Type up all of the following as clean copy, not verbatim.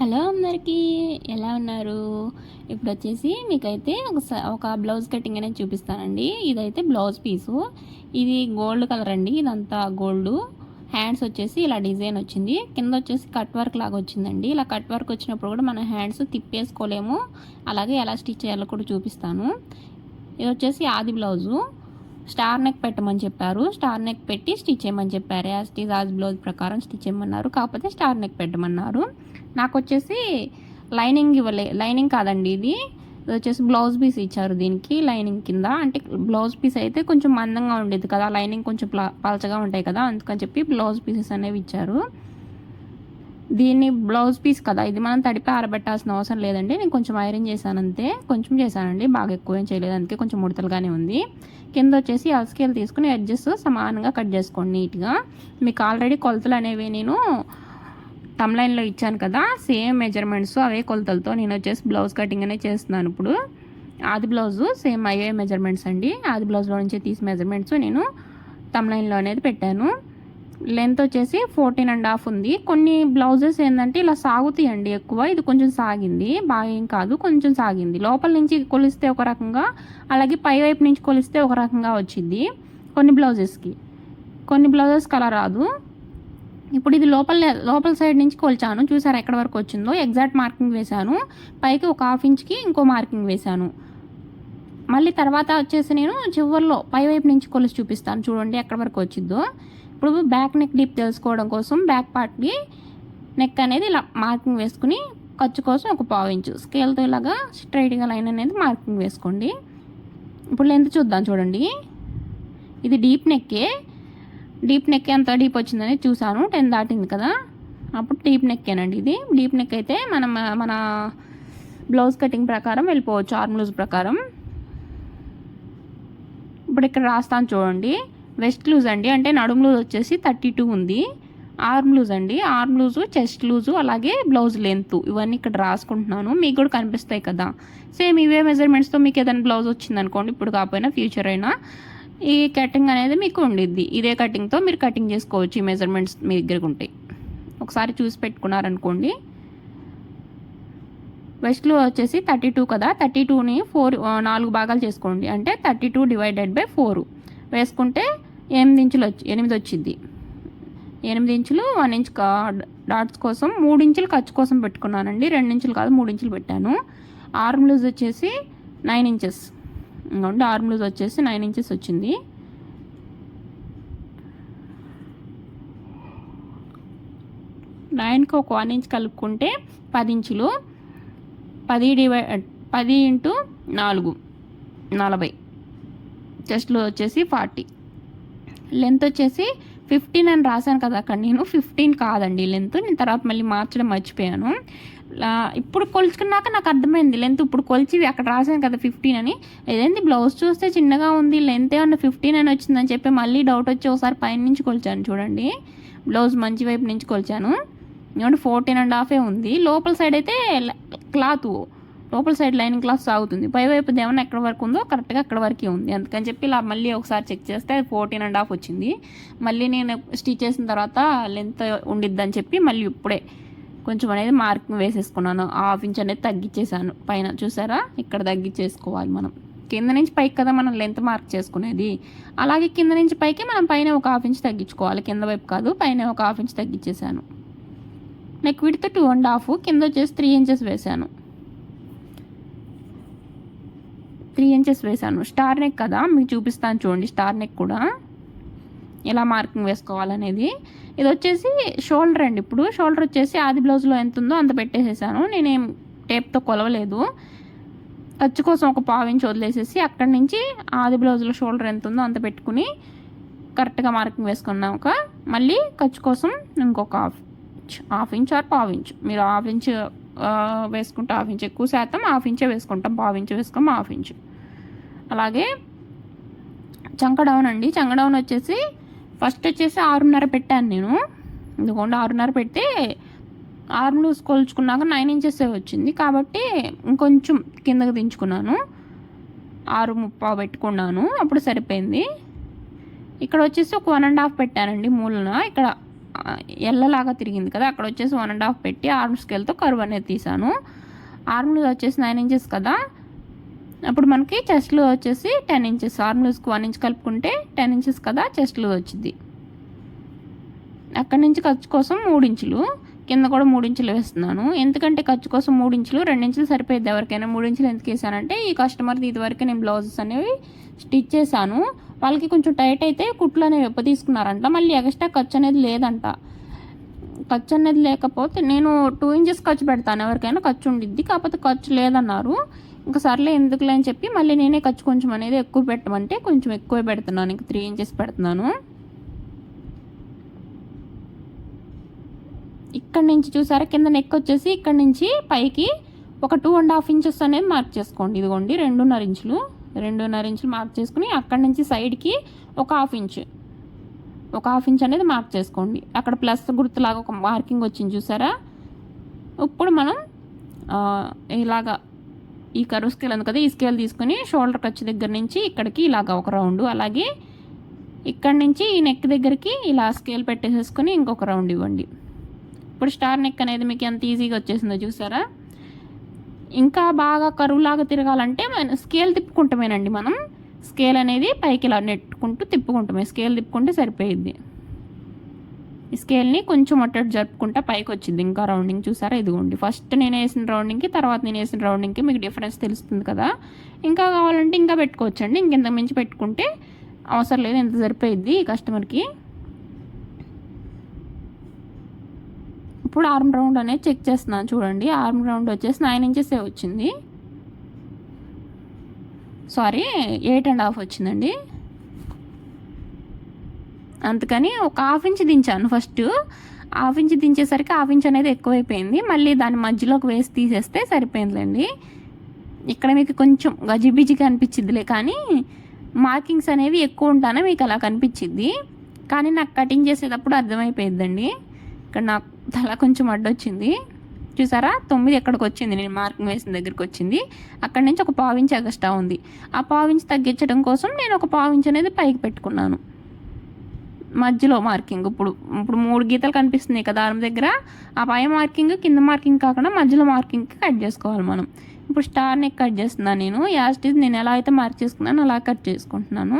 Hello అందరికీ, ఎలా ఉన్నారు? ఇప్పుడు వచ్చేసి మీకైతే ఒక బ్లౌజ్ కటింగ్ అనేది చూపిస్తానండి. ఇదైతే బ్లౌజ్ పీసు. ఇది గోల్డ్ కలర్ అండి. ఇదంతా గోల్డ్. హ్యాండ్స్ వచ్చేసి ఇలా డిజైన్ వచ్చింది. కింద వచ్చేసి కట్ వర్క్ లాగా వచ్చిందండి. ఇలా కట్ వర్క్ వచ్చినప్పుడు కూడా మన హ్యాండ్స్ తిప్పేసుకోలేము. అలాగే ఎలా స్టిచ్ చేయాలో కూడా చూపిస్తాను. ఇది వచ్చేసి ఆది బ్లౌజు. స్టార్ నెక్ పెట్టమని చెప్పారు. స్టార్ నెక్ పెట్టి స్టిచ్ చేయమని చెప్పారు. యాజ్ టీజ్ ఆజ్ బ్లౌజ్ ప్రకారం స్టిచ్ చేయమన్నారు. కాకపోతే స్టార్ నెక్ పెట్టమన్నారు. నాకు వచ్చేసి లైనింగ్ లైనింగ్ కాదండి, ఇది వచ్చేసి బ్లౌజ్ పీస్ ఇచ్చారు. దీనికి లైనింగ్ కింద, అంటే బ్లౌజ్ పీస్ అయితే కొంచెం మందంగా ఉండేది కదా, లైనింగ్ కొంచెం పలచగా ఉంటాయి కదా, అందుకని చెప్పి బ్లౌజ్ పీసెస్ అనేవి ఇచ్చారు. దీన్ని బ్లౌజ్ పీస్ కదా, ఇది మనం తడిపి ఆరబెట్టాల్సిన అవసరం లేదండి. నేను కొంచెం ఐరన్ చేశాను అంతే, కొంచెం చేశానండి, బాగా ఎక్కువ ఏం చేయలేదు, అందుకే కొంచెం ముడతలుగానే ఉంది. కింద వచ్చేసి స్కేల్ తీసుకుని ఎడ్జెస్ సమానంగా కట్ చేసుకోండి నీట్గా. మీకు ఆల్రెడీ కొలతలు అనేవి నేను టమ్లైన్లో ఇచ్చాను కదా, సేమ్ మెజర్మెంట్స్ అవే కొలతలతో నేను వచ్చేసి బ్లౌజ్ కటింగ్ అనేది చేస్తున్నాను. ఇప్పుడు ఆది బ్లౌజు సేమ్ అయ్యే మెజర్మెంట్స్ అండి. ఆది బ్లౌజ్లో నుంచి తీసి మెజర్మెంట్స్ నేను టమ్లైన్లో అనేది పెట్టాను. లెంత్ వచ్చేసి 14.5 ఉంది. కొన్ని బ్లౌజెస్ ఏంటంటే ఇలా సాగుతాయండి ఎక్కువ, ఇది కొంచెం సాగింది, బాగా ఏం కాదు, కొంచెం సాగింది. లోపల నుంచి కొలిస్తే ఒక రకంగా, అలాగే పై వైపు నుంచి కొలిస్తే ఒక రకంగా వచ్చింది కొన్ని బ్లౌజెస్కి అలా రాదు. ఇప్పుడు ఇది లోపల సైడ్ నుంచి కొలిచాను, చూసారా ఎక్కడ వరకు వచ్చిందో, ఎగ్జాక్ట్ మార్కింగ్ వేశాను. పైకి ఒక 1/2 ఇంచ్కి ఇంకో మార్కింగ్ వేశాను. మళ్ళీ తర్వాత వచ్చేసి నేను చివర్లో పై వైపు నుంచి కొలిసి చూపిస్తాను, చూడండి ఎక్కడ వరకు వచ్చిందో. ఇప్పుడు బ్యాక్ నెక్ డీప్ తెలుసుకోవడం కోసం బ్యాక్ పార్ట్కి నెక్ అనేది ఇలా మార్కింగ్ వేసుకుని ఖర్చు కోసం ఒక 1/4 ఇంచు స్కేల్తో ఇలాగా స్ట్రైట్గా లైన్ అనేది మార్కింగ్ వేసుకోండి. ఇప్పుడు లెంత్ చూద్దాం, చూడండి. ఇది డీప్ నెక్ ఎంత డీప్ వచ్చిందని చూసాను, 10 దాటింది కదా, అప్పుడు డీప్ నెక్కేనండి. ఇది డీప్ నెక్ అయితే మన బ్లౌజ్ కటింగ్ ప్రకారం వెళ్ళిపోవచ్చు, ఆర్మ్ లూజ్ ప్రకారం. ఇప్పుడు ఇక్కడ రాస్తాను చూడండి. వెస్ట్ లూజ్ అండి, అంటే నడుము లూజ్ వచ్చేసి 32 ఉంది. ఆర్మ్ లూజ్ అండి, ఆర్మ్ లూజు, చెస్ట్ లూజు, అలాగే బ్లౌజ్ లెంత్, ఇవన్నీ ఇక్కడ రాసుకుంటున్నాను, మీకు కూడా కనిపిస్తాయి కదా. సేమ్ ఇవే మెజర్మెంట్స్తో మీకు ఏదైనా బ్లౌజ్ వచ్చిందనుకోండి, ఇప్పుడు కాకపోయినా ఫ్యూచర్ అయినా ఈ కటింగ్ అనేది మీకు ఉండిద్ది. ఇదే కటింగ్తో మీరు కటింగ్ చేసుకోవచ్చు. ఈ మెజర్మెంట్స్ మీ దగ్గరకు ఉంటాయి, ఒకసారి చూసి పెట్టుకున్నారనుకోండి. వెస్ట్లో వచ్చేసి 32 కదా, 32ని 4 భాగాలు చేసుకోండి, అంటే 32 డివైడెడ్ బై 4 వేసుకుంటే 8 ఇంచులు 8 వచ్చింది. 8 ఇంచులు 1 ఇంచ్ డాట్స్ కోసం, 3 ఇంచులు ఖర్చు కోసం పెట్టుకున్నానండి. 2 ఇంచులు కాదు, 3 ఇంచులు పెట్టాను. ఆర్మ్ లూజ్ వచ్చేసి 9 ఇంచెస్, ఇంకోండి ఆర్మ్ లూజ్ వచ్చేసి 9 ఇంచెస్ వచ్చింది. లైన్కి ఒక 1 ఇంచ్ కలుపుకుంటే 10 ఇంచులు. 10 × 4 40. చెస్ట్లో వచ్చేసి 40. లెంత్ వచ్చేసి 15 అని రాశాను కదా అక్కడ, నేను 15 కాదండి లెంత్, నేను తర్వాత మళ్ళీ మార్చడం మర్చిపోయాను. ఇప్పుడు కొలుచుకున్నాక నాకు అర్థమైంది లెంత్. ఇప్పుడు కొలిచి అక్కడ రాశాను కదా 15 అని, ఏదైంది బ్లౌజ్ చూస్తే చిన్నగా ఉంది, లెంత్ ఏమన్నా 15 అని వచ్చిందని చెప్పి మళ్ళీ డౌట్ వచ్చి ఒకసారి పైన నుంచి కొలిచాను చూడండి. బ్లౌజ్ మంచి వైపు నుంచి కొలిచాను, ఎందుకంటే 14.5 ఉంది. లోపల సైడ్ అయితే క్లాత్, లోపల సైడ్ లైనింగ్ క్లాత్ సాగుతుంది, పై వైపు ఏమన్నా ఎక్కడ వరకు ఉందో కరెక్ట్గా అక్కడ వరకే ఉంది. అందుకని చెప్పి ఇలా మళ్ళీ ఒకసారి చెక్ చేస్తే 14.5 వచ్చింది. మళ్ళీ నేను స్టిచ్ చేసిన తర్వాత లెంత్ ఉండిద్దని చెప్పి మళ్ళీ ఇప్పుడే కొంచెం అనేది మార్కింగ్ వేసేసుకున్నాను. 1/2 ఇంచ్ అనేది తగ్గించేసాను పైన, చూసారా ఇక్కడ తగ్గించేసుకోవాలి మనం. కింద నుంచి పైకి కదా మనం లెంత్ మార్క్ చేసుకునేది, అలాగే కింద నుంచి పైకి మనం పైన ఒక 1/2 ఇంచ్ తగ్గించుకోవాలి, కింద వైపు కాదు, పైన ఒక 1/2 ఇంచ్ తగ్గించేసాను. నెక్ విడ్త్ 2.5, కింద వచ్చేసి 3 ఇంచెస్ వేసాను. 3 ఇంచెస్ వేసాను. స్టార్ నెక్ కదా, మీకు చూపిస్తాను చూడండి స్టార్ నెక్ కూడా ఎలా మార్కింగ్ వేసుకోవాలనేది. ఇది వచ్చేసి షోల్డర్ అండి. ఇప్పుడు షోల్డర్ వచ్చేసి ఆది బ్లౌజ్లో ఎంత ఉందో అంత పెట్టేసేసాను, నేనేం టేప్తో కొలవలేదు. ఖర్చు కోసం ఒక 1/4 ఇంచ్ వదిలేసేసి అక్కడి నుంచి ఆది బ్లౌజ్లో షోల్డర్ ఎంత ఉందో అంత పెట్టుకుని కరెక్ట్గా మార్కింగ్ వేసుకున్నాక మళ్ళీ ఖర్చు కోసం ఇంకొక 1/2 ఇంచ్ ఆర్ 1/4 ఇంచ్, మీరు 1/2 ఇంచ్ వేసుకుంటే 1/2 ఇంచ్, ఎక్కువ శాతం 1/2 ఇంచే వేసుకుంటాం, 1/4 ఇంచ్ వేసుకుంటాం, 1/2 ఇంచ్. అలాగే చంక డౌన్ అండి. చంక డౌన్ వచ్చేసి ఫస్ట్ వచ్చేసి 6.5 పెట్టాను నేను, ఎందుకంటే 6.5 పెడితే ఆర్మ్ లూజ్ కొలుచుకున్నాక 9 ఇంచెస్ వచ్చింది, కాబట్టి ఇంకొంచెం కిందకి దించుకున్నాను, 6.35 పెట్టుకున్నాను, అప్పుడు సరిపోయింది. ఇక్కడ వచ్చేసి ఒక 1.5 పెట్టానండి మూలన, ఇక్కడ ఎల్లలాగా తిరిగింది కదా, అక్కడ వచ్చేసి 1.5 పెట్టి ఆర్మ్ స్కేల్తో కర్వ్ అనేది తీసాను. ఆర్మ్ లూజ్ వచ్చేసి 9 ఇంచెస్ కదా, అప్పుడు మనకి చెస్ట్ లూజ్ వచ్చేసి 10 ఇంచెస్. ఆర్మ్ లూజ్కి 1 ఇంచ్ కలుపుకుంటే 10 ఇంచెస్ కదా చెస్ట్ లూజ్ వచ్చింది. అక్కడి నుంచి ఖర్చు కోసం 3 ఇంచులు, కింద కూడా 3 ఇంచులు వేస్తున్నాను. ఎందుకంటే ఖర్చు కోసం 3 ఇంచులు, 2 ఇంచులు సరిపోయింది ఎవరికైనా. 3 ఇంచులు ఎందుకు వేసానంటే ఈ కస్టమర్ది ఇదివరకు నేను బ్లౌజెస్ అనేవి స్టిచ్ చేశాను, వాళ్ళకి కొంచెం టైట్ అయితే కుట్లు అనేవి విప్ప తీసుకున్నారంట. మళ్ళీ ఎక్స్ట్రా ఖర్చు అనేది లేదంట. ఖర్చు అనేది లేకపోతే నేను 2 ఇంచెస్ ఖర్చు పెడతాను ఎవరికైనా, ఖర్చు ఉండిద్ది, కాకపోతే ఖర్చు లేదన్నారు. ఇంకా సర్లే ఎందుకులే అని చెప్పి మళ్ళీ నేనే ఖర్చు కొంచెం అనేది ఎక్కువ పెట్టమంటే కొంచెం ఎక్కువ పెడుతున్నాను, ఇంక 3 ఇంచెస్ పెడుతున్నాను. ఇక్కడ నుంచి చూసారా కింద నెక్ వచ్చేసి ఇక్కడ నుంచి పైకి ఒక 2.5 ఇంచెస్ అనేది మార్క్ చేసుకోండి. ఇదిగోండి 2.5 ఇంచులు, 2.5 ఇంచులు మార్క్ చేసుకుని అక్కడ నుంచి సైడ్కి ఒక హాఫ్ ఇంచ్ అనేది మార్క్ చేసుకోండి. అక్కడ ప్లస్ గుర్తులాగా ఒక మార్కింగ్ వచ్చింది చూసారా. ఇప్పుడు మనం ఇలాగా ఈ కర్వ్ స్కేల్ ఉంది కదా, ఈ స్కేల్ తీసుకుని షోల్డర్ ఖర్చు దగ్గర నుంచి ఇక్కడికి ఇలాగా ఒక రౌండ్, అలాగే ఇక్కడ నుంచి ఈ నెక్ దగ్గరికి ఇలా స్కేల్ పెట్టేసేసుకుని ఇంకొక రౌండ్ ఇవ్వండి. ఇప్పుడు స్టార్ నెక్ అనేది మీకు ఎంత ఈజీగా వచ్చేసిందో చూసారా. ఇంకా బాగా కరువు లాగా తిరగాలంటే స్కేల్ తిప్పుకుంటామేనండి. మనం స్కేల్ అనేది పైకి ఇలా నెట్టుకుంటూ తిప్పుకుంటామే, స్కేల్ తిప్పుకుంటే సరిపోయిద్ది. ఈ స్కేల్ని కొంచెం అటు జరుపుకుంటా పైకి వచ్చింది ఇంకా రౌండింగ్ చూసారా. ఇదిగోండి ఫస్ట్ నేను వేసిన రౌండింగ్కి తర్వాత నేను వేసిన రౌండింగ్కి మీకు డిఫరెన్స్ తెలుస్తుంది కదా. ఇంకా కావాలంటే ఇంకా పెట్టుకోవచ్చండి, ఇంకెంత మించి పెట్టుకుంటే అవసరం లేదు, ఎంత సరిపోయిద్ది ఈ కస్టమర్కి. ఇప్పుడు ఆర్మ్ రౌండ్ అనేది చెక్ చేస్తున్నాను చూడండి. ఆర్మ్ రౌండ్ వచ్చేసి 9 ఇంచెస్ వచ్చింది, సారీ 8.5 వచ్చిందండి. అందుకని ఒక హాఫ్ ఇంచ్ దించాను. ఫస్ట్ హాఫ్ ఇంచ్ దించేసరికి హాఫ్ ఇంచ్ అనేది ఎక్కువైపోయింది, మళ్ళీ దాని మధ్యలోకి వేసి తీసేస్తే సరిపోయిందిలేండి. ఇక్కడ మీకు కొంచెం గజిబిజిగా అనిపించిద్దిలే, కానీ మార్కింగ్స్ అనేవి ఎక్కువ ఉంటానే మీకు అలా కనిపించిద్ది, కానీ నాకు కటింగ్ చేసేటప్పుడు అర్థమైపోయిద్దండి. ఇక్కడ నాకు తల కొంచెం అడ్డొచ్చింది చూసారా, 9 ఎక్కడికి వచ్చింది, నేను మార్కింగ్ వేసిన దగ్గరికి వచ్చింది. అక్కడి నుంచి ఒక 1/4 ఇంచ్ ఎక్స్ట్రా ఉంది. ఆ 1/4 ఇంచ్ తగ్గించడం కోసం నేను ఒక 1/4 ఇంచ్ అనేది పైకి పెట్టుకున్నాను మధ్యలో మార్కింగ్. ఇప్పుడు 3 గీతలు కనిపిస్తున్నాయి కదా ఆర్మ్ దగ్గర, ఆ పై మార్కింగ్ కింద మార్కింగ్ కాకుండా మధ్యలో మార్కింగ్కి కట్ చేసుకోవాలి మనం. ఇప్పుడు స్టార్ నెక్ కట్ చేస్తున్నాను నేను. యాస్టీజ్ నేను ఎలా అయితే మార్క్ చేసుకున్నాను అలా కట్ చేసుకుంటున్నాను.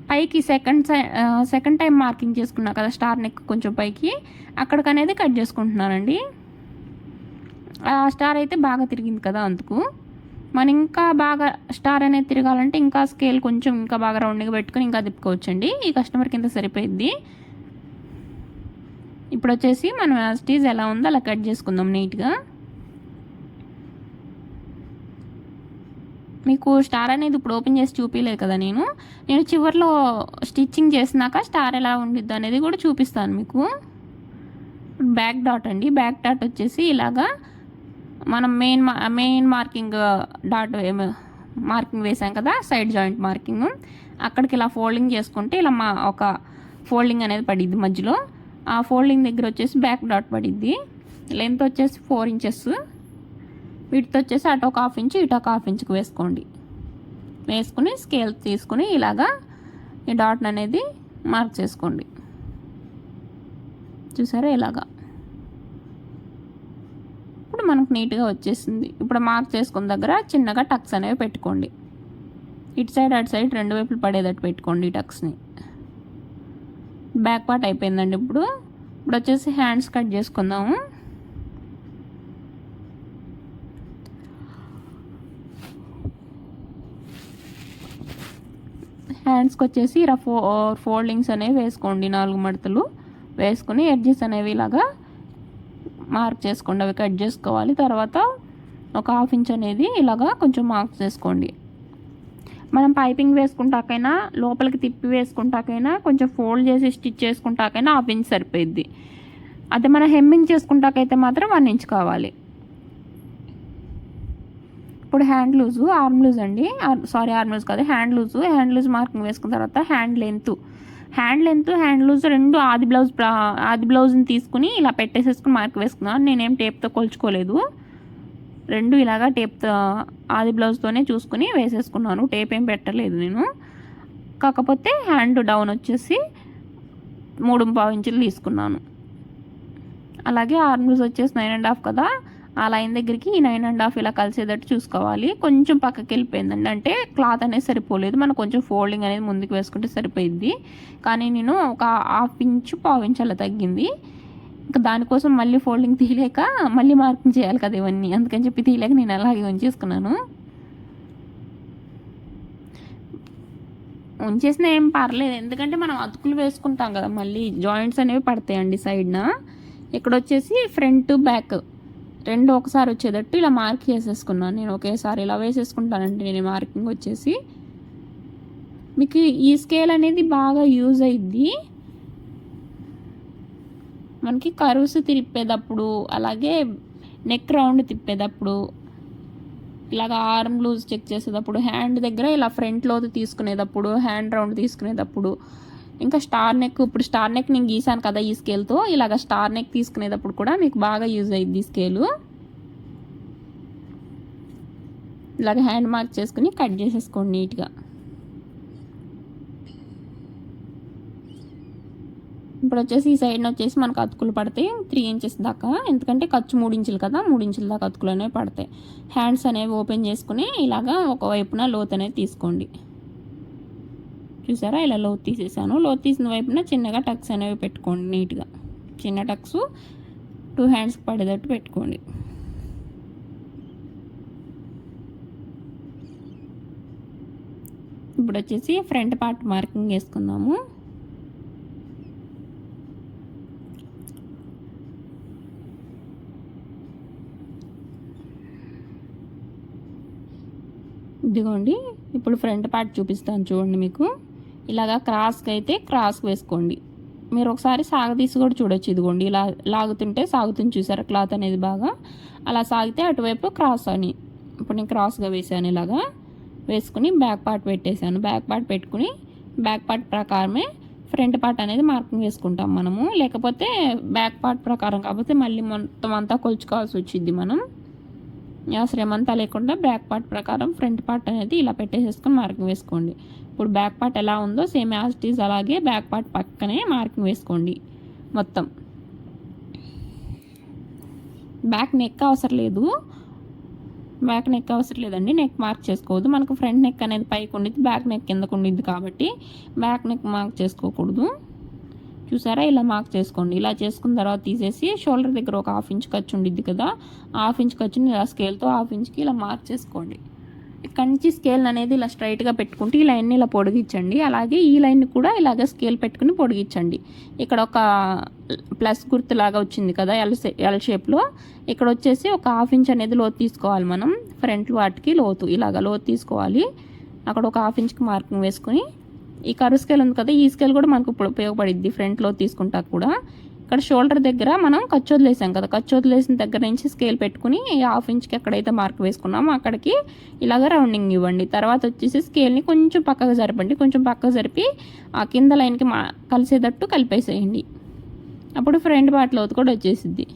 పైకి సెకండ్ టైం మార్కింగ్ చేసుకున్నా కదా స్టార్ నెక్ కొంచెం పైకి, అక్కడికి అనేది కట్ చేసుకుంటున్నానండి. ఆ స్టార్ అయితే బాగా తిరిగింది కదా, అందుకు మనం ఇంకా బాగా స్టార్ అనేది తిరగాలంటే ఇంకా స్కేల్ కొంచెం ఇంకా బాగా రౌండ్గా పెట్టుకుని ఇంకా తిప్పుకోవచ్చండి. ఈ కస్టమర్కి ఇంత సరిపోయిద్ది. ఇప్పుడు వచ్చేసి మనం యాస్టీజ్ ఎలా ఉందో అలా కట్ చేసుకుందాం నీట్గా. మీకు స్టార్ అనేది ఇప్పుడు ఓపెన్ చేసి చూపించలేదు కదా నేను చివరిలో స్టిచ్చింగ్ చేసినాక స్టార్ ఎలా ఉండిద్ది అనేది కూడా చూపిస్తాను మీకు. బ్యాక్ డాట్ అండి, బ్యాక్ డాట్ వచ్చేసి ఇలాగా మనం మెయిన్ మార్కింగ్ డాట్ మార్కింగ్ వేసాం కదా సైడ్ జాయింట్ మార్కింగ్, అక్కడికి ఇలా ఫోల్డింగ్ చేసుకుంటే ఇలా ఒక ఫోల్డింగ్ అనేది పడిద్ది మధ్యలో. ఆ ఫోల్డింగ్ దగ్గర వచ్చేసి బ్యాక్ డాట్ పడిద్ది. లెంత్ వచ్చేసి 4 ఇంచెస్, వీటితో వచ్చేసి అటు ఒక 1/2 ఇంచ్ ఇటు ఒక 1/2 ఇంచ్కి వేసుకోండి. వేసుకుని స్కేల్ తీసుకుని ఇలాగా ఈ డాట్ అనేది మార్క్ చేసుకోండి చూసారా ఇలాగా. ఇప్పుడు మనకు నీట్గా వచ్చేసింది. ఇప్పుడు మార్క్ చేసుకున్న దగ్గర చిన్నగా టక్స్ అనేవి పెట్టుకోండి. ఇటు సైడ్ అటు సైడ్ 2 వైపులు పడేటట్టు పెట్టుకోండి ఈ టక్స్ని. బ్యాక్ పార్ట్ అయిపోయిందండి. ఇప్పుడు వచ్చేసి హ్యాండ్స్ కట్ చేసుకుందాము. హ్యాండ్స్కి వచ్చేసి ఇలా ఫోల్డింగ్స్ అనేవి వేసుకోండి, 4 మడతలు వేసుకుని ఎడ్జెస్ అనేవి ఇలాగా మార్క్ చేసుకోండి, అవి కట్ చేసుకోవాలి. తర్వాత ఒక 1/2 ఇంచ్ అనేది ఇలాగా కొంచెం మార్క్ చేసుకోండి. మనం పైపింగ్ వేసుకుంటాకైనా లోపలికి తిప్పి వేసుకుంటాకైనా కొంచెం ఫోల్డ్ చేసి స్టిచ్ చేసుకుంటాకైనా 1/2 ఇంచ్ సరిపోయిద్ది. అదే మనం హెమ్మింగ్ చేసుకుంటాకైతే మాత్రం 1 ఇంచ్ కావాలి. ఇప్పుడు హ్యాండ్ లూజు ఆర్మ్ లూజ్ అండి, సారీ ఆర్మ్ లూజ్ కాదు హ్యాండ్ లూజ్ మార్కింగ్ వేసుకున్న తర్వాత హ్యాండ్ లూజ్ 2 ఆది బ్లౌజ్ని తీసుకుని ఇలా పెట్టేసేసుకుని మార్క్ వేసుకున్నాను. నేనేం టేప్తో కొలుచుకోలేదు, 2 ఇలాగా టేప్తో ఆది బ్లౌజ్తోనే చూసుకుని వేసేసుకున్నాను, టేప్ ఏం పెట్టలేదు నేను. కాకపోతే హ్యాండ్ డౌన్ వచ్చేసి 3.5 ఇంచులు తీసుకున్నాను. అలాగే ఆర్మ్ లూజ్ వచ్చేసి 9.5 కదా, ఆ లైన్ దగ్గరికి ఈ 9.5 ఇలా కలిసేటట్టు చూసుకోవాలి. కొంచెం పక్కకి వెళ్ళిపోయిందండి, అంటే క్లాత్ అనేది సరిపోలేదు, మనం కొంచెం ఫోల్డింగ్ అనేది ముందుకు వేసుకుంటే సరిపోయింది. కానీ నేను ఒక 1/2 ఇంచు 1/4 ఇంచు అలా తగ్గింది. ఇంకా దానికోసం మళ్ళీ ఫోల్డింగ్ తీయలేక మళ్ళీ మార్కింగ్ చేయాలి కదా ఇవన్నీ, అందుకని చెప్పి తీయలేక నేను అలాగే ఉంచేసుకున్నాను. ఉంచేసిన ఏం పర్లేదు, ఎందుకంటే మనం అతుకులు వేసుకుంటాం కదా, మళ్ళీ జాయింట్స్ అనేవి పడతాయండి సైడ్న. ఇక్కడ వచ్చేసి ఫ్రంట్ బ్యాక్ రెండు ఒకసారి వచ్చేటట్టు ఇలా మార్క్ చేసేసుకున్నాను. నేను ఒకేసారి ఇలా వేసేసుకుంటానండి నేను మార్కింగ్ వచ్చేసి. మీకు ఈ స్కేల్ అనేది బాగా యూజ్ అయ్యిద్ది మనకి కర్వ్స్ తిప్పేటప్పుడు, అలాగే నెక్ రౌండ్ తిప్పేటప్పుడు, ఇలాగ ఆర్మ్ లూజ్ చెక్ చేసేటప్పుడు, హ్యాండ్ దగ్గర ఇలా ఫ్రంట్ లోతు తీసుకునేటప్పుడు, హ్యాండ్ రౌండ్ తీసుకునేటప్పుడు, ఇంకా స్టార్ నెక్, ఇప్పుడు స్టార్ నెక్ నేను గీసాను కదా ఈ స్కేల్తో, ఇలాగ స్టార్ నెక్ తీసుకునేటప్పుడు కూడా మీకు బాగా యూజ్ అయ్యిద్ది స్కేలు. ఇలాగ హ్యాండ్ మార్క్ చేసుకుని కట్ చేసేసుకోండి నీట్గా. ఇప్పుడు వచ్చేసి ఈ సైడ్న వచ్చేసి మనకు అతుకులు పడతాయి 3 ఇంచెస్ దాకా, ఎందుకంటే ఖర్చు 3 ఇంచులు కదా, 3 ఇంచుల దాకా అతుకులు అనేవి పడతాయి. హ్యాండ్స్ అనేవి ఓపెన్ చేసుకుని ఇలాగా ఒకవైపున లోత్ అనేది తీసుకోండి. చూసారా, ఇలా లోత్ తీసేసాను. లోత్ తీసిన వైపున చిన్నగా టక్స్ అనేవి పెట్టుకోండి నీట్గా, చిన్న టక్స్ 2 హ్యాండ్స్కి పడేటట్టు పెట్టుకోండి. ఇప్పుడు వచ్చేసి ఫ్రంట్ పార్ట్ మార్కింగ్ వేసుకుందాము. ఇదిగోండి, ఇప్పుడు ఫ్రంట్ పార్ట్ చూపిస్తాను చూడండి. మీకు ఇలాగా క్రాస్కి అయితే క్రాస్కి వేసుకోండి. మీరు ఒకసారి సాగదీసి కూడా చూడొచ్చు. ఇదిగోండి, ఇలా లాగుతుంటే సాగుతుంది చూసారా క్లాత్ అనేది బాగా, అలా సాగితే అటువైపు క్రాస్ అని. ఇప్పుడు నేను క్రాస్గా వేసాను, ఇలాగా వేసుకుని బ్యాక్ పార్ట్ పెట్టేశాను. బ్యాక్ పార్ట్ పెట్టుకుని బ్యాక్ పార్ట్ ప్రకారమే ఫ్రంట్ పార్ట్ అనేది మార్కింగ్ వేసుకుంటాం మనము. లేకపోతే బ్యాక్ పార్ట్ ప్రకారం కాకపోతే మళ్ళీ మొత్తం అంతా కొలుచుకోవాల్సి వచ్చింది మనం. శ్రమంతా లేకుండా బ్యాక్ పార్ట్ ప్రకారం ఫ్రంట్ పార్ట్ అనేది ఇలా పెట్టేసేసుకొని మార్కింగ్ వేసుకోండి. ఇప్పుడు బ్యాక్ పార్ట్ ఎలా ఉందో సేమ్ యాజ్ ఇట్ ఈజ్ అలాగే బ్యాక్ పార్ట్ పక్కనే మార్కింగ్ వేసుకోండి మొత్తం. బ్యాక్ నెక్ అవసరం లేదు, బ్యాక్ నెక్ అవసరం లేదండి, నెక్ మార్క్ చేసుకోవద్దు. మనకు ఫ్రంట్ నెక్ అనేది పైకి ఉండిద్ది, బ్యాక్ నెక్ కిందకు ఉండిద్ది కాబట్టి బ్యాక్ నెక్ మార్క్ చేసుకోకూడదు. చూసారా, ఇలా మార్క్ చేసుకోండి. ఇలా చేసుకున్న తర్వాత తీసేసి షోల్డర్ దగ్గర ఒక 1/2 ఇంచ్ ఖర్చు ఉండిద్ది కదా, 1/2 ఇంచ్ ఖర్చుని ఇలా స్కేల్తో 1/2 ఇంచ్కి ఇలా మార్క్ చేసుకోండి. ఇక్కడి నుంచి స్కేల్ అనేది ఇలా స్ట్రైట్గా పెట్టుకుంటే ఈ లైన్ని ఇలా పొడిగించండి. అలాగే ఈ లైన్ కూడా ఇలాగ స్కేల్ పెట్టుకుని పొడిగించండి. ఇక్కడ ఒక ప్లస్ గుర్తులాగా వచ్చింది కదా ఎల్ షేప్లో, ఇక్కడ వచ్చేసి ఒక 1/2 ఇంచ్ అనేది లోతు తీసుకోవాలి మనం. ఫ్రంట్ వాటికి లోతు ఇలాగ లోతు తీసుకోవాలి. అక్కడ ఒక 1/2 ఇంచ్కి మార్కింగ్ వేసుకుని, ఈ కర్వ్ స్కేల్ ఉంది కదా, ఈ స్కేల్ కూడా మనకు ఇప్పుడు ఉపయోగపడిద్ది ఫ్రంట్లో తీసుకుంటా కూడా. ఇక్కడ షోల్డర్ దగ్గర మనం ఖర్చు వదిలేసాం కదా, ఖర్చు వదిలేసిన దగ్గర నుంచి స్కేల్ పెట్టుకుని 1/2 ఇంచ్కి ఎక్కడైతే మార్క్ వేసుకున్నామో అక్కడికి ఇలాగ రౌండింగ్ ఇవ్వండి. తర్వాత వచ్చేసి స్కేల్ని కొంచెం పక్కకు జరపండి, కొంచెం పక్కకు జరిపి ఆ కింద లైన్కి కలిసేటట్టు కలిపేసేయండి. అప్పుడు ఫ్రంట్ పార్ట్ లోతు కూడా వచ్చేసిద్ది.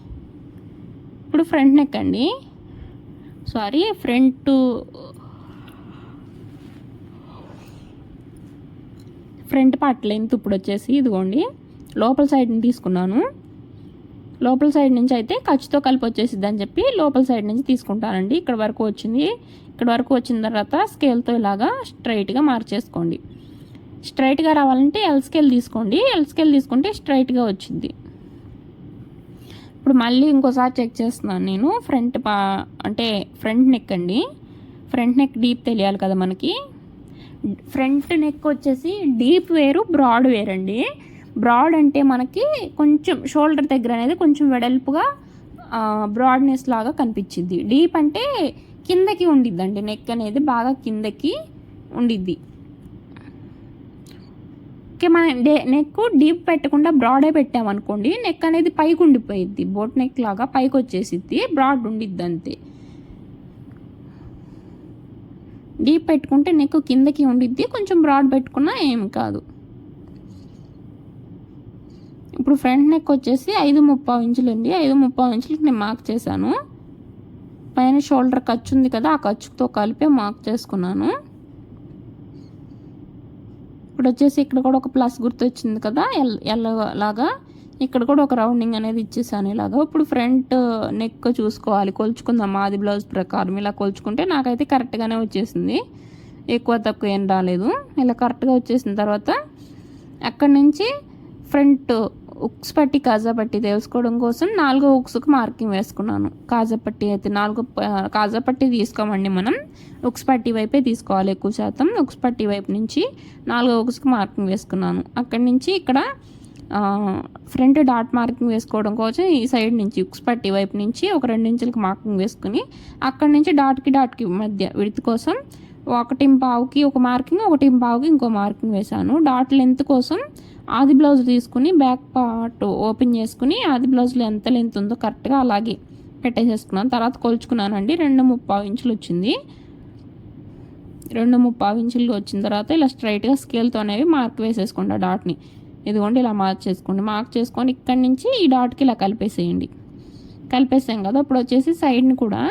ఇప్పుడు ఫ్రంట్ నెక్ అండి, ఫ్రంట్ పార్ట్ లెంత్ ఇప్పుడు వచ్చేసి ఇదిగోండి లోపల సైడ్ని తీసుకున్నాను. లోపల సైడ్ నుంచి అయితే ఖర్చుతో కలిపి వచ్చేసిద్ది అని చెప్పి లోపల సైడ్ నుంచి తీసుకుంటానండి. ఇక్కడ వరకు వచ్చింది. ఇక్కడ వరకు వచ్చిన తర్వాత స్కేల్తో ఇలాగా స్ట్రైట్గా మార్చేసుకోండి. స్ట్రైట్గా రావాలంటే ఎల్ స్కేల్ తీసుకోండి, ఎల్ స్కేల్ తీసుకుంటే స్ట్రైట్గా వచ్చింది. ఇప్పుడు మళ్ళీ ఇంకోసారి చెక్ చేస్తున్నాను నేను. ఫ్రంట్ నెక్ అండి, ఫ్రంట్ నెక్ డీప్ తెలియాలి కదా మనకి. ఫ్రంట్ నెక్ వచ్చేసి డీప్ వేరు, బ్రాడ్ వేరండి. బ్రాడ్ అంటే మనకి కొంచెం షోల్డర్ దగ్గర అనేది కొంచెం వెడల్పుగా బ్రాడ్నెస్ లాగా కనిపించింది. డీప్ అంటే కిందకి ఉండిద్దండి, నెక్ అనేది బాగా కిందకి ఉండిద్ది. ఓకే, మనం నెక్ డీప్ పెట్టకుండా బ్రాడే పెట్టామనుకోండి, నెక్ అనేది పైకి ఉండిపోయిద్ది, బోట్ నెక్ లాగా పైకి వచ్చేసిద్ది, బ్రాడ్ ఉండిద్ది అంతే. డీప్ పెట్టుకుంటే నెక్ కిందకి ఉండిద్ది, కొంచెం బ్రాడ్ పెట్టుకున్నా ఏం కాదు. ఇప్పుడు ఫ్రంట్ నెక్ వచ్చేసి 5.35 ఇంచులు అండి, 5.35 ఇంచులకి నేను మార్క్ చేశాను. పైన షోల్డర్ ఖర్చు ఉంది కదా, ఆ ఖర్చుతో కలిపి మార్క్ చేసుకున్నాను. ఇప్పుడు వచ్చేసి ఇక్కడ కూడా ఒక ప్లస్ గుర్తు వచ్చింది కదా ఎల్ లాగా, ఇక్కడ కూడా ఒక రౌండింగ్ అనేది ఇచ్చేసాను ఇలాగా. ఇప్పుడు ఫ్రంట్ నెక్ చూసుకోవాలి, కొలుచుకుందాం ఆది బ్లౌజ్ ప్రకారం. ఇలా కొలుచుకుంటే నాకైతే కరెక్ట్గానే వచ్చేసింది, ఎక్కువ తక్కువ ఏం రాలేదు. ఇలా కరెక్ట్గా వచ్చేసిన తర్వాత అక్కడి నుంచి ఫ్రంట్ ఉక్స్ పట్టి కాజా పట్టి తెలుసుకోవడం కోసం 4 ఉక్స్కి మార్కింగ్ వేసుకున్నాను. కాజా పట్టి అయితే 4 కాజా పట్టి తీసుకోమండి, మనం ఉక్స్ పట్టి వైపే తీసుకోవాలి ఎక్కువ శాతం. ఉక్స్ పట్టి వైపు నుంచి 4 ఉక్స్కి మార్కింగ్ వేసుకున్నాను. అక్కడి నుంచి ఇక్కడ ఫ్రంట్ డాట్ మార్కింగ్ వేసుకోవడం కోసం ఈ సైడ్ నుంచి ఉక్స్ పట్టి వైపు నుంచి ఒక 2 ఇంచులకి మార్కింగ్ వేసుకుని అక్కడి నుంచి డాట్కి మధ్య విడత్ కోసం 1.5కి ఒక మార్కింగ్, 1.5కి ఇంకో మార్కింగ్ వేశాను. డాట్ లెంత్ కోసం ఆది బ్లౌజ్ తీసుకుని బ్యాక్ పార్ట్ ఓపెన్ చేసుకుని ఆది బ్లౌజ్లో ఎంత లెంత్ ఉందో కరెక్ట్గా అలాగే పెట్టేసేసుకున్నాను. తర్వాత కొలుచుకున్నానండి, 2.35 ఇంచులు వచ్చింది. 2.35 ఇంచులు వచ్చిన తర్వాత ఇలా స్ట్రైట్గా స్కేల్తో అనేవి మార్క్ వేసేసుకోండి. ఆ డాట్ని ఇదిగోండి ఇలా మార్క్ చేసుకోండి. మార్క్ చేసుకొని ఇక్కడి నుంచి ఈ డాట్కి ఇలా కలిపేసేయండి. కలిపేసాం కదా, ఇప్పుడు వచ్చేసి సైడ్ని కూడా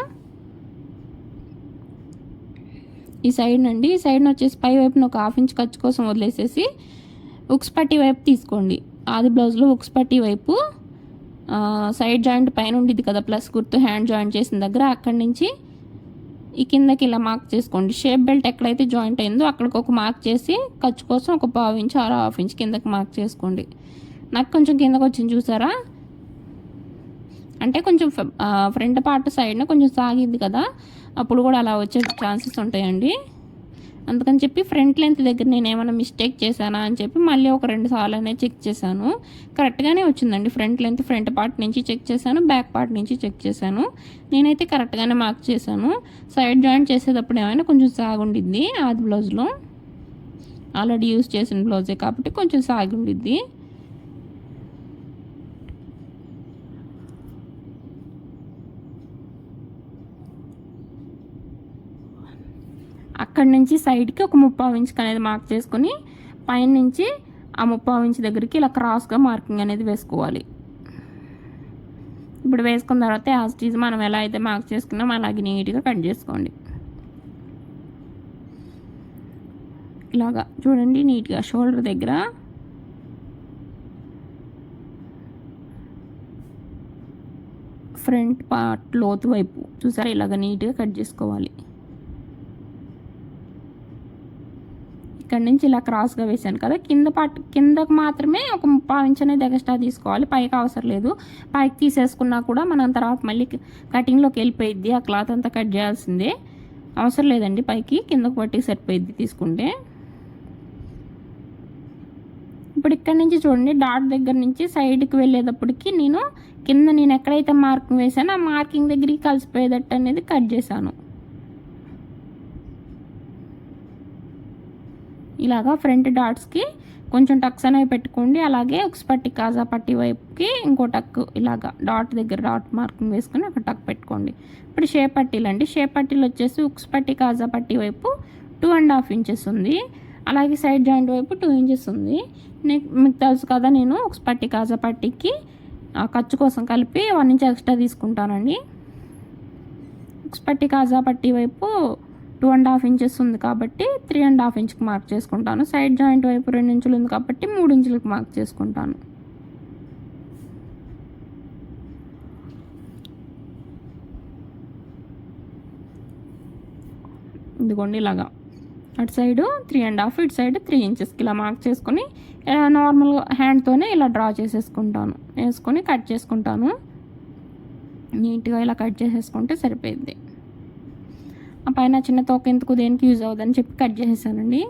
ఈ సైడ్ నుండి ఈ సైడ్ని వచ్చేసి పై వైపున ఒక 1/2 ఇంచ్ ఖర్చు కోసం వదిలేసేసి ఉక్స్ పట్టి వైపు తీసుకోండి. ఆది బ్లౌజ్లో ఉక్స్ పట్టి వైపు సైడ్ జాయింట్ పైన ఉండేది కదా ప్లస్ గుర్తు, హ్యాండ్ జాయింట్ చేసిన దగ్గర అక్కడి నుంచి ఈ కిందకి ఇలా మార్క్ చేసుకోండి. షేప్ బెల్ట్ ఎక్కడైతే జాయింట్ అయిందో అక్కడికి ఒక మార్క్ చేసి ఖర్చు కోసం ఒక 1/2 ఇంచ్ ఆర్ 1/2 ఇంచ్ కిందకి మార్క్ చేసుకోండి. నాకు కొంచెం కిందకి వచ్చింది చూసారా, అంటే కొంచెం ఫ్రంట్ పార్ట్ సైడ్న కొంచెం సాగింది కదా, అప్పుడు కూడా అలా వచ్చే ఛాన్సెస్ ఉంటాయండి. అందుకని చెప్పి ఫ్రంట్ లెంత్ దగ్గర నేను ఏమైనా మిస్టేక్ చేశానా అని చెప్పి మళ్ళీ ఒక 2 సార్లు అనేది చెక్ చేశాను. కరెక్ట్గానే వచ్చిందండి. ఫ్రంట్ లెంత్ ఫ్రంట్ పార్ట్ నుంచి చెక్ చేశాను, బ్యాక్ పార్ట్ నుంచి చెక్ చేశాను. నేనైతే కరెక్ట్గానే మార్క్ చేశాను. సైడ్ జాయింట్ చేసేటప్పుడు ఏమైనా కొంచెం సాగుండిద్ది ఆది బ్లౌజ్లో, ఆల్రెడీ యూజ్ చేసిన బ్లౌజే కాబట్టి కొంచెం సాగుండిద్ది. అక్కడి నుంచి సైడ్కి ఒక 3/4 ఇంచ్కి అనేది మార్క్ చేసుకొని పైన నుంచి ఆ 3/4 ఇంచ్ దగ్గరికి ఇలా క్రాస్గా మార్కింగ్ అనేది వేసుకోవాలి. ఇప్పుడు వేసుకున్న తర్వాత యాజ్ ఇట్ ఈజ్ మనం ఎలా అయితే మార్క్ చేసుకున్నామో అలాగే నీట్గా కట్ చేసుకోండి. ఇలాగా చూడండి, నీట్గా షోల్డర్ దగ్గర ఫ్రంట్ పార్ట్ లోతు వైపు చూసారా, ఇలాగ నీట్గా కట్ చేసుకోవాలి. ఇక్కడ నుంచి ఇలా క్రాస్గా వేసాను కదా, కిందకు మాత్రమే ఒక 3/4 ఇంచ్ అనేది ఎక్స్ట్రా తీసుకోవాలి, పైకి అవసరం లేదు. పైకి తీసేసుకున్నా కూడా మనం తర్వాత మళ్ళీ కటింగ్లోకి వెళ్ళిపోయిద్ది, ఆ క్లాత్ అంతా కట్ చేయాల్సిందే, అవసరం లేదండి. పైకి కిందకు పట్టి సరిపోయిద్ది తీసుకుంటే. ఇప్పుడు ఇక్కడ నుంచి చూడండి, డాట్ దగ్గర నుంచి సైడ్కి వెళ్ళేటప్పటికి నేను ఎక్కడైతే మార్కింగ్ వేసానో ఆ మార్కింగ్ దగ్గరికి కలిసిపోయేటట్టు అనేది కట్ చేశాను. ఇలాగా ఫ్రంట్ డాట్స్కి కొంచెం టక్స్ అనేవి పెట్టుకోండి. అలాగే ఉక్స్ పట్టి కాజా పట్టి వైపుకి ఇంకో టక్ ఇలాగా డాట్ దగ్గర డాట్ మార్కింగ్ వేసుకొని ఒక టక్ పెట్టుకోండి. ఇప్పుడు షేప్ పట్టీలు అండి, షేప్ పట్టీలు వచ్చేసి ఉక్స్ పట్టి కాజా పట్టి వైపు 2.5 ఇంచెస్ ఉంది. అలాగే సైడ్ జాయింట్ వైపు 2 ఇంచెస్ ఉంది. మీకు తెలుసు కదా, నేను ఉక్స్ పట్టి కాజా పట్టికి ఖర్చు కోసం కలిపి 1 ఇంచ్ ఎక్స్ట్రా తీసుకుంటానండి. ఉక్స్ పట్టి కాజా పట్టి వైపు 2.5 ఇంచెస్ ఉంది కాబట్టి 3.5 ఇంచ్కి మార్క్ చేసుకుంటాను. సైడ్ జాయింట్ వైపు 2 ఇంచులు ఉంది కాబట్టి 3 ఇంచులకు మార్క్ చేసుకుంటాను. ఇదిగోండి ఇలాగా అటు సైడు 3.5, ఇటు సైడ్ 3 ఇంచెస్కి ఇలా మార్క్ చేసుకొని ఇలా నార్మల్గా హ్యాండ్తోనే ఇలా డ్రా చేసేసుకుంటాను, వేసుకొని కట్ చేసుకుంటాను. నీట్గా ఇలా కట్ చేసేసుకుంటే సరిపోయింది. ఆ పైన చిన్న తోక ఎందుకు దేనికి యూజ్ అవుతుందని చెప్పి కట్ చేసేసానండి.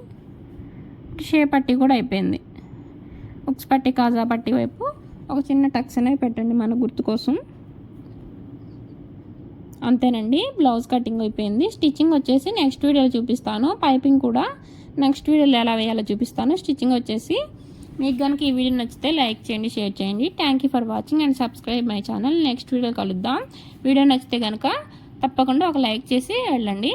షేప్ పట్టి కూడా అయిపోయింది. ఉక్స్ పట్టి కాజా పట్టి వైపు ఒక చిన్న టక్స్ అనేవి పెట్టండి మన గుర్తు కోసం. అంతేనండి, బ్లౌజ్ కటింగ్ అయిపోయింది. స్టిచ్చింగ్ వచ్చేసి నెక్స్ట్ వీడియోలో చూపిస్తాను. పైపింగ్ కూడా నెక్స్ట్ వీడియోలో ఎలా వేయాలో చూపిస్తాను. స్టిచ్చింగ్ వచ్చేసి మీకు కనుక ఈ వీడియో నచ్చితే లైక్ చేయండి, షేర్ చేయండి. Thank you for watching and subscribe my channel. Next video కలుద్దాం. వీడియో నచ్చితే కనుక తప్పకుండా ఒక లైక్ చేసి వెళ్ళండి.